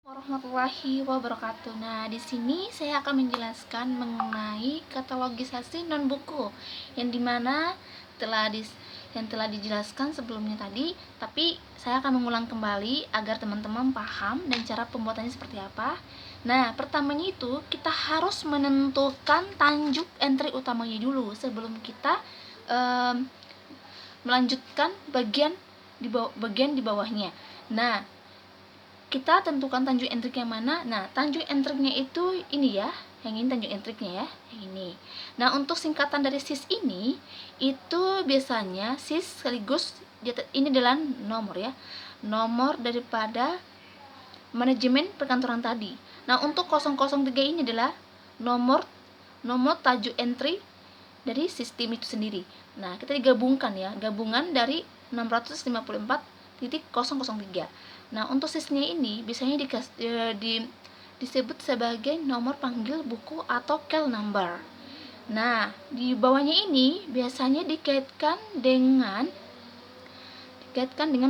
Warahmatullahi wabarakatuh. Nah, di sini saya akan menjelaskan mengenai katalogisasi non buku yang dimana telah dijelaskan sebelumnya tadi, tapi saya akan mengulang kembali agar teman-teman paham dan cara pembuatannya seperti apa. Nah, pertamanya itu kita harus menentukan tajuk entry utamanya dulu sebelum kita melanjutkan bagian di bawahnya. Nah, kita tentukan tajuk entry yang mana. Nah, tajuk entry-nya itu ini ya, yang ini tajuk entry-nya ya, yang ini. Nah, untuk singkatan dari SIS ini itu biasanya SIS sekaligus ini adalah nomor ya, nomor daripada manajemen perkantoran tadi. Nah, untuk 003 ini adalah nomor tajuk entry dari sistem itu sendiri. Nah, kita digabungkan ya, gabungan dari 654.003. Nah, untuk sisnya ini biasanya disebut sebagai nomor panggil buku atau call number. Nah, di bawahnya ini biasanya dikaitkan dengan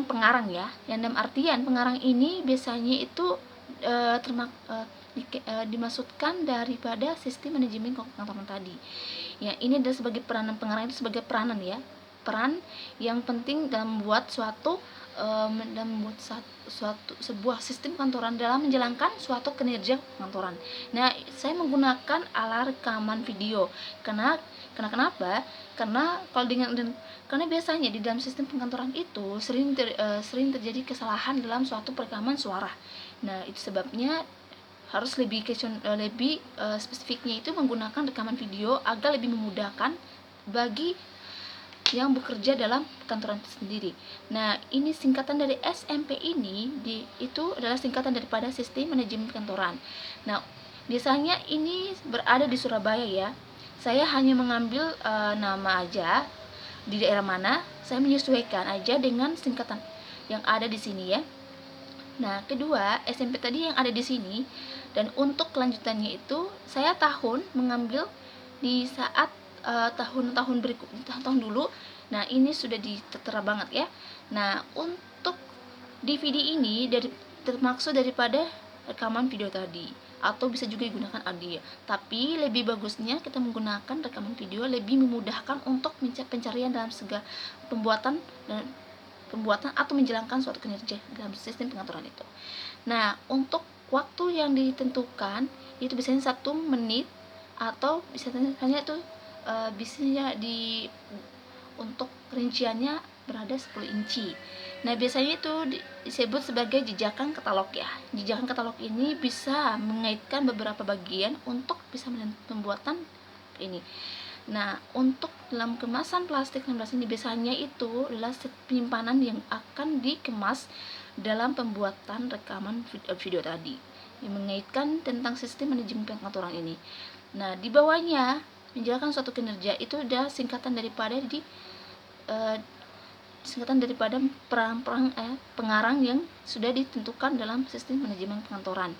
pengarang ya. Yang dalam artian pengarang ini biasanya itu dimaksudkan daripada sistem manajemen kantoran tadi. Ya, ini adalah sebagai peranan pengarang itu sebagai peranan ya. Peran yang penting dalam membuat sebuah sistem kantoran dalam menjalankan suatu kinerja kantoran. Nah, saya menggunakan alat rekaman video. Kenapa? Karena biasanya di dalam sistem pengantoran itu sering terjadi kesalahan dalam suatu perekaman suara. Nah, itu sebabnya harus lebih spesifiknya itu menggunakan rekaman video agar lebih memudahkan bagi yang bekerja dalam kantoran sendiri. Nah, ini singkatan dari SMP ini itu adalah singkatan daripada sistem manajemen kantoran. Nah, biasanya ini berada di Surabaya ya. Saya hanya mengambil nama aja di daerah mana, saya menyesuaikan aja dengan singkatan yang ada di sini ya. Nah, kedua, SMP tadi yang ada di sini, dan untuk kelanjutannya itu saya mengambil di saat tahun-tahun tahun dulu. Nah, ini sudah tertera banget ya. Nah, untuk DVD ini termaksud daripada rekaman video tadi, atau bisa juga digunakan audio. Tapi lebih bagusnya kita menggunakan rekaman video, lebih memudahkan untuk pencarian dalam segala pembuatan atau menjalankan suatu kinerja dalam sistem pengaturan itu. Nah, untuk waktu yang ditentukan itu biasanya 1 menit atau biasanya itu biasanya untuk rinciannya berada 10 inci. Nah, biasanya itu disebut sebagai jejakan katalog ya. Jejakan katalog ini bisa mengaitkan beberapa bagian untuk bisa pembuatan ini. Nah, untuk dalam kemasan plastik 16 ini biasanya itu adalah penyimpanan yang akan dikemas dalam pembuatan rekaman video tadi yang mengaitkan tentang sistem manajemen pengaturan ini. Nah, di bawahnya menjalankan suatu kinerja itu adalah singkatan daripada pengarang yang sudah ditentukan dalam sistem manajemen kantoran.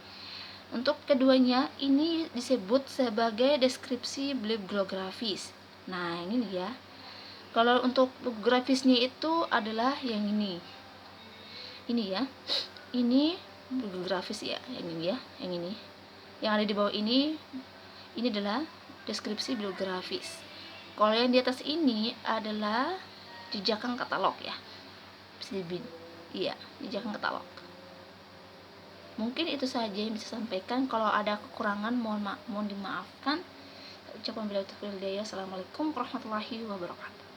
Untuk keduanya ini disebut sebagai deskripsi bibliografis. Nah, ini ya. Kalau untuk bibliografisnya itu adalah yang ini. Ini ya. Ini bibliografis ya, yang ini ya, yang ini. Yang ada di bawah ini adalah deskripsi bibliografis. Kalau yang di atas ini adalah jejakan katalog ya. Iya, jejakan katalog. Mungkin itu saja yang bisa sampaikan. Kalau ada kekurangan mohon dimaafkan. Ucapan bila taufiq wal hidayah. Assalamualaikum warahmatullahi wabarakatuh.